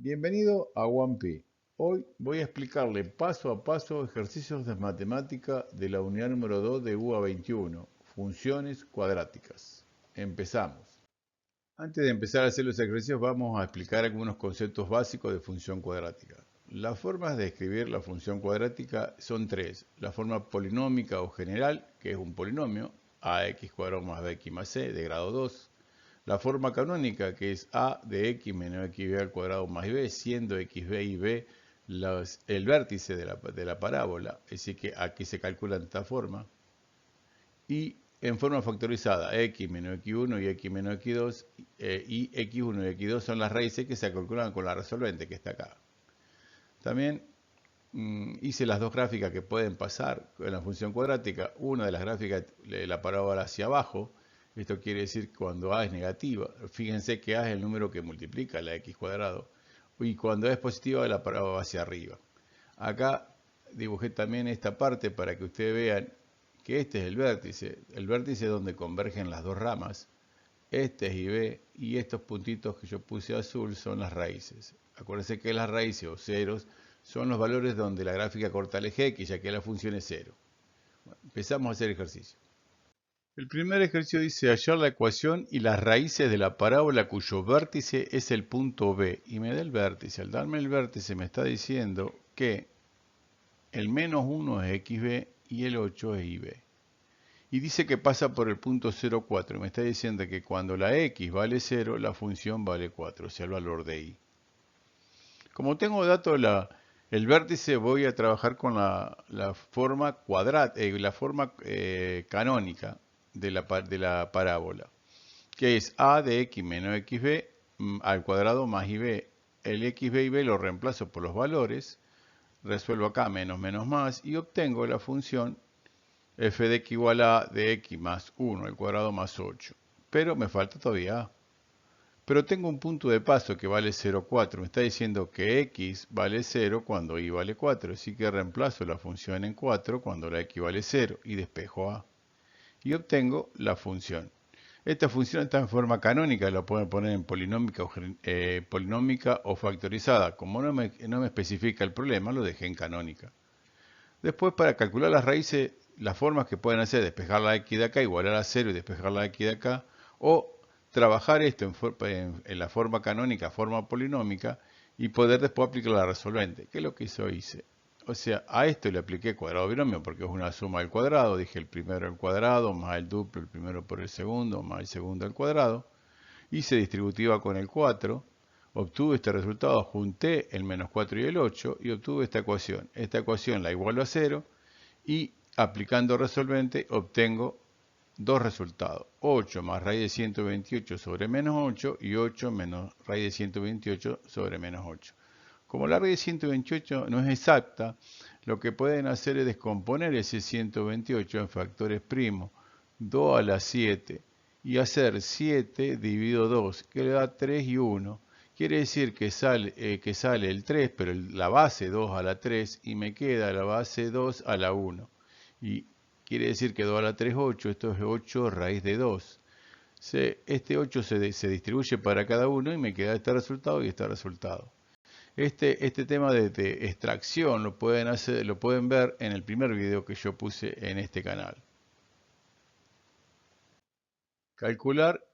Bienvenido a OnePi. Hoy voy a explicarle paso a paso ejercicios de matemática de la unidad número 2 de UA 21, funciones cuadráticas. Empezamos. Antes de empezar a hacer los ejercicios vamos a explicar algunos conceptos básicos de función cuadrática. Las formas de escribir la función cuadrática son tres. La forma polinómica o general, que es un polinomio, ax cuadrado más bx más c de grado 2. La forma canónica, que es a de x menos xb al cuadrado más b, siendo xb y b el vértice de la parábola, es decir, que aquí se calcula de esta forma. Y en forma factorizada, x menos x1 y x menos x2, y x1 y x2 son las raíces que se calculan con la resolvente, que está acá. También hice las dos gráficas que pueden pasar en la función cuadrática. Una de las gráficas, la parábola hacia abajo. Esto quiere decir cuando a es negativa. Fíjense que a es el número que multiplica la x cuadrado. Y cuando a es positiva, la parábola va hacia arriba. Acá dibujé también esta parte para que ustedes vean que este es el vértice. El vértice es donde convergen las dos ramas. Este es IB y estos puntitos que yo puse azul son las raíces. Acuérdense que las raíces o ceros son los valores donde la gráfica corta el eje X, ya que la función es cero. Bueno, empezamos a hacer ejercicio. El primer ejercicio dice hallar la ecuación y las raíces de la parábola cuyo vértice es el punto B. Y me da el vértice. Al darme el vértice me está diciendo que el menos 1 es XB y el 8 es IB. Y dice que pasa por el punto 0,4. Me está diciendo que cuando la x vale 0, la función vale 4, o sea, el valor de y. Como tengo dato el vértice, voy a trabajar con la forma canónica de la parábola, que es a de x menos xb al cuadrado más ib. El xb y b lo reemplazo por los valores, resuelvo acá menos menos más y obtengo la función f de x igual a de x más 1 al cuadrado más 8. Pero me falta todavía a. Pero tengo un punto de paso que vale 0,4. Me está diciendo que x vale 0 cuando y vale 4. Así que reemplazo la función en 4 cuando la x vale 0 y despejo a. Y obtengo la función. Esta función está en forma canónica, la pueden poner en polinómica o factorizada. Como no me especifica el problema, lo dejé en canónica. Después, para calcular las raíces, las formas que pueden hacer, despejar la x de acá, igualar a 0 y despejar la x de acá, o trabajar esto en la forma canónica, forma polinómica, y poder después aplicar la resolvente, que es lo que hice. O sea, a esto le apliqué cuadrado binomio porque es una suma al cuadrado, dije el primero al cuadrado, más el duplo, el primero por el segundo, más el segundo al cuadrado. Hice distributiva con el 4, obtuve este resultado, junté el menos 4 y el 8 y obtuve esta ecuación. Esta ecuación la igualo a 0 y aplicando resolvente obtengo dos resultados. 8 más raíz de 128 sobre menos 8 y 8 menos raíz de 128 sobre menos 8. Como la raíz de 128 no es exacta, lo que pueden hacer es descomponer ese 128 en factores primos, 2 a la 7, y hacer 7 dividido 2, que le da 3 y 1. Quiere decir que sale el 3, pero la base 2 a la 3, y me queda la base 2 a la 1. Y quiere decir que 2 a la 3 es 8, esto es 8 raíz de 2. Este 8 se distribuye para cada uno y me queda este resultado y este resultado. Este tema de extracción lo pueden ver en el primer video que yo puse en este canal. Calcular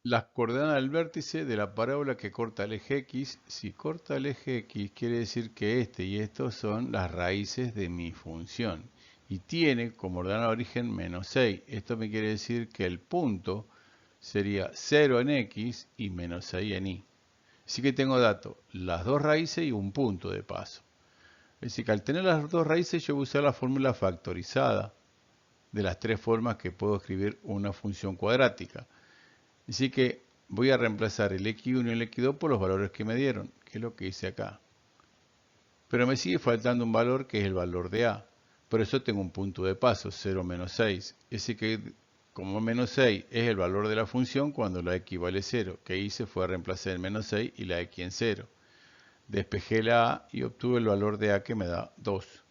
las coordenadas del vértice de la parábola que corta el eje X. Si corta el eje X, quiere decir que este y estos son las raíces de mi función. Y tiene como ordenada de origen menos 6. Esto me quiere decir que el punto sería 0 en X y menos 6 en Y. Así que tengo datos, las dos raíces y un punto de paso. Es decir, que al tener las dos raíces yo voy a usar la fórmula factorizada de las tres formas que puedo escribir una función cuadrática. Así que voy a reemplazar el x1 y el x2 por los valores que me dieron, que es lo que hice acá. Pero me sigue faltando un valor que es el valor de a. Por eso tengo un punto de paso, 0 menos 6. Es decir que como menos 6 es el valor de la función cuando la x vale 0, que hice fue reemplazar el menos 6 y la x en 0. Despejé la a y obtuve el valor de a que me da 2.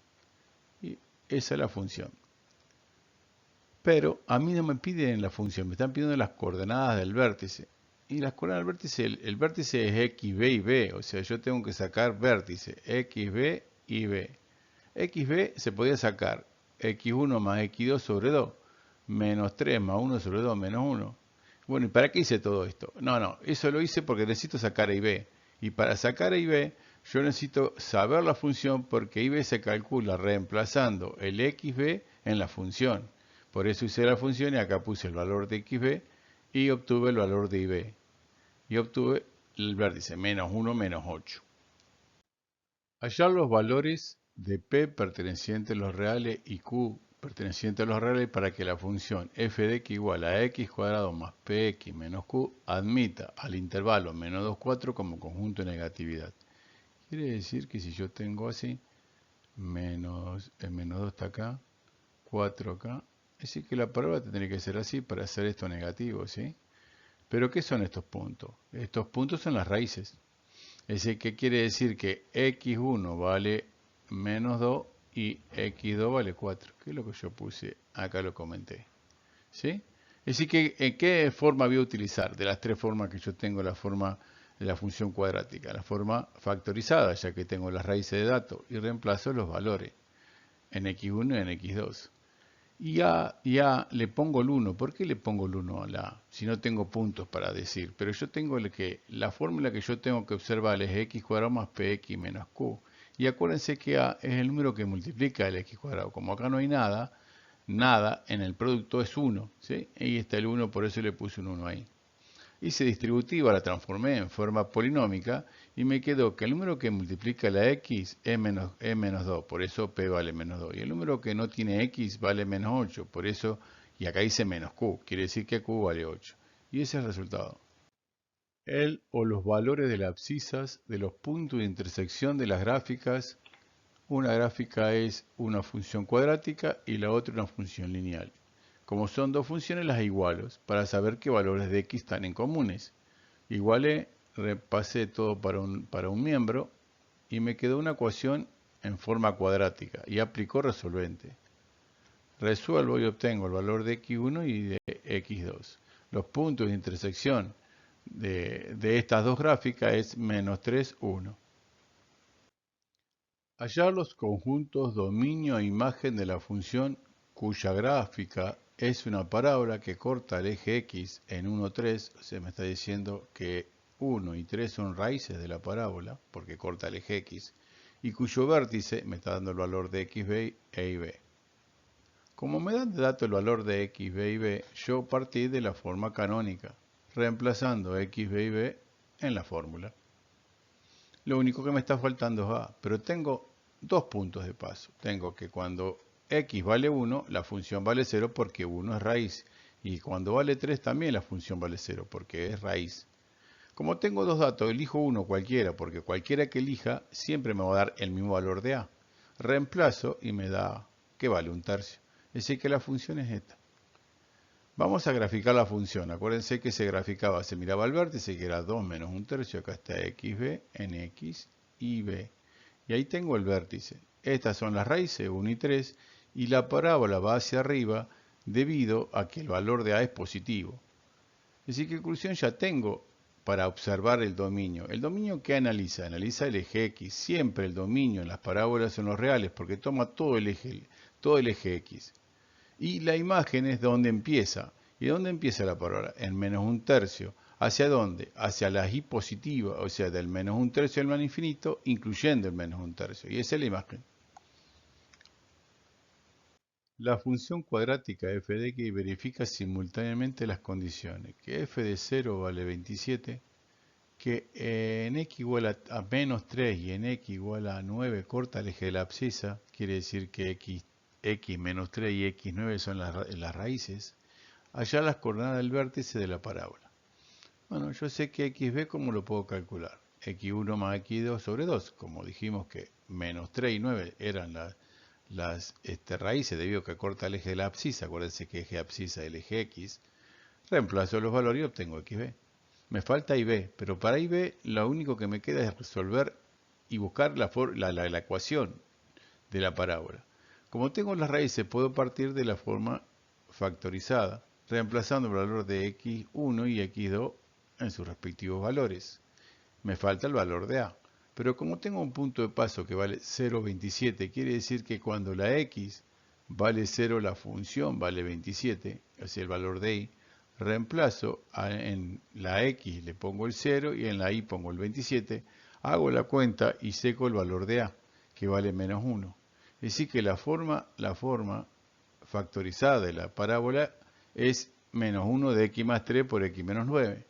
Y esa es la función. Pero a mí no me piden la función, me están pidiendo las coordenadas del vértice. Y las coordenadas del vértice, el vértice es x, b y b, o sea, yo tengo que sacar vértice x, b y b. X, b se podía sacar x1 más x2 sobre 2, menos 3 más 1 sobre 2, menos 1. Bueno, ¿y para qué hice todo esto? No, eso lo hice porque necesito sacar a y b. Y para sacar a y b, yo necesito saber la función porque ib se calcula reemplazando el xb en la función. Por eso hice la función y acá puse el valor de xb y obtuve el valor de ib. Y obtuve el vértice, menos 1, menos 8. Hallar los valores de P pertenecientes a los reales y Q perteneciente a los reales para que la función f de x igual a x cuadrado más px menos q admita al intervalo menos 2, 4 como conjunto de negatividad. Quiere decir que si yo tengo así, el menos 2 está acá, 4 acá, es decir que la parábola tendría que ser así para hacer esto negativo, ¿sí? Pero ¿qué son estos puntos? Estos puntos son las raíces. Es decir, ¿qué quiere decir? Que x1 vale menos 2 y x2 vale 4. ¿Qué es lo que yo puse? Acá lo comenté. ¿Sí? Es decir, que ¿en qué forma voy a utilizar? De las tres formas que yo tengo, la forma de la función cuadrática. La forma factorizada, ya que tengo las raíces de datos, y reemplazo los valores en x1 y en x2. Y a le pongo el 1. ¿Por qué le pongo el 1 a la A? Si no tengo puntos para decir. Pero yo tengo la fórmula que yo tengo que observar es x cuadrado más px menos q. Y acuérdense que a es el número que multiplica el x cuadrado. Como acá no hay nada, nada en el producto es 1. ¿Sí? Ahí está el 1, por eso le puse un 1 ahí. Hice distributiva, la transformé en forma polinómica y me quedó que el número que multiplica la x es menos 2, por eso p vale menos 2. Y el número que no tiene x vale menos 8, por eso, y acá dice menos q, quiere decir que q vale 8. Y ese es el resultado. El o los valores de las abscisas de los puntos de intersección de las gráficas. Una gráfica es una función cuadrática y la otra una función lineal. Como son dos funciones, las igualo para saber qué valores de x están en comunes. Igualé, repasé todo para un miembro y me quedó una ecuación en forma cuadrática y aplico resolvente. Resuelvo y obtengo el valor de x1 y de x2. Los puntos de intersección de estas dos gráficas es menos 3, 1. Hallar los conjuntos dominio e imagen de la función cuya gráfica es una parábola que corta el eje x en 1, 3, o sea, me está diciendo que 1 y 3 son raíces de la parábola, porque corta el eje x, y cuyo vértice me está dando el valor de x, b e y b. Como me dan de dato el valor de x, b y b, yo partí de la forma canónica, reemplazando x, b y b en la fórmula. Lo único que me está faltando es a, pero tengo dos puntos de paso. Tengo que cuando x vale 1, la función vale 0 porque 1 es raíz. Y cuando vale 3 también la función vale 0 porque es raíz. Como tengo dos datos, elijo uno cualquiera, porque cualquiera que elija siempre me va a dar el mismo valor de a. Reemplazo y me da que vale un tercio. Es decir que la función es esta. Vamos a graficar la función. Acuérdense que se graficaba, se miraba el vértice, que era 2 menos un tercio. Acá está xb en x y b. Y ahí tengo el vértice. Estas son las raíces 1 y 3. Y la parábola va hacia arriba debido a que el valor de a es positivo. Es decir, que en conclusión ya tengo para observar el dominio. ¿El dominio qué analiza? Analiza el eje x. Siempre el dominio en las parábolas son los reales porque toma todo el eje x. Y la imagen es donde empieza. ¿Y dónde empieza la parábola? En menos un tercio. ¿Hacia dónde? Hacia la y positiva, o sea, del menos un tercio al menos infinito, incluyendo el menos un tercio. Y esa es la imagen. La función cuadrática f de x verifica simultáneamente las condiciones, que f de 0 vale 27, que en x igual a menos 3 y en x igual a 9 corta el eje de la abscisa, quiere decir que x menos 3 y x9 son las raíces, hallar las coordenadas del vértice de la parábola. Bueno, yo sé que xb, ¿cómo lo puedo calcular? x1 más x2 sobre 2, como dijimos que menos 3 y 9 eran las raíces debido a que corta el eje de la abscisa, acuérdense que eje abscisa es el eje x, reemplazo los valores y obtengo xb. Me falta ib, pero para ib lo único que me queda es resolver y buscar la ecuación de la parábola. Como tengo las raíces, puedo partir de la forma factorizada, reemplazando el valor de x1 y x2 en sus respectivos valores. Me falta el valor de A. Pero como tengo un punto de paso que vale 0,27, quiere decir que cuando la x vale 0, la función vale 27, es el valor de y, reemplazo en la x, le pongo el 0 y en la y pongo el 27, hago la cuenta y seco el valor de a, que vale menos 1. Es decir que la forma factorizada de la parábola es menos 1 de x más 3 por x menos 9.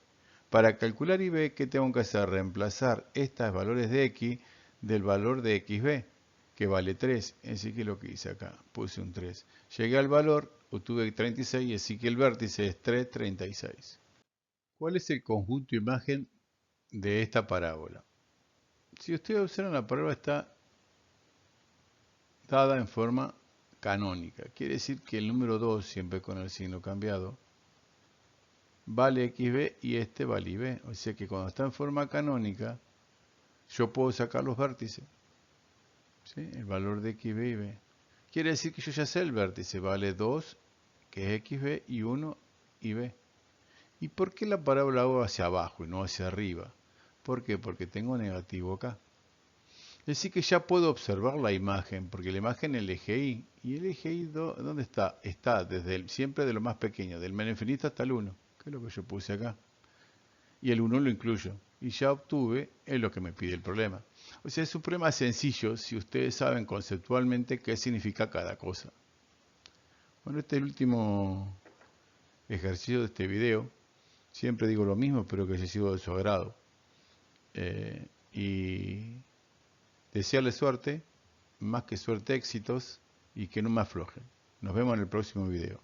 Para calcular IB, ¿qué tengo que hacer? Reemplazar estos valores de x del valor de xb, que vale 3. Así que lo que hice acá, puse un 3. Llegué al valor, obtuve 36, así que el vértice es 3, 36. ¿Cuál es el conjunto imagen de esta parábola? Si ustedes observan, la parábola está dada en forma canónica. Quiere decir que el número 2, siempre con el signo cambiado, vale xb y este vale ib. O sea que cuando está en forma canónica, yo puedo sacar los vértices. ¿Sí? El valor de xb y b. Quiere decir que yo ya sé el vértice. Vale 2, que es xb, y 1, ib. ¿Y por qué la parábola hago hacia abajo y no hacia arriba? ¿Por qué? Porque tengo negativo acá. Es decir que ya puedo observar la imagen, porque la imagen es el eje Y. ¿Y el eje Y dónde está? Está desde siempre de lo más pequeño, del menos infinito hasta el 1, que es lo que yo puse acá. Y el 1 lo incluyo. Y ya obtuve, es lo que me pide el problema. O sea, es un problema sencillo si ustedes saben conceptualmente qué significa cada cosa. Bueno, este es el último ejercicio de este video. Siempre digo lo mismo, espero que haya sido de su agrado. Y desearles suerte, más que suerte, éxitos, y que no me aflojen. Nos vemos en el próximo video.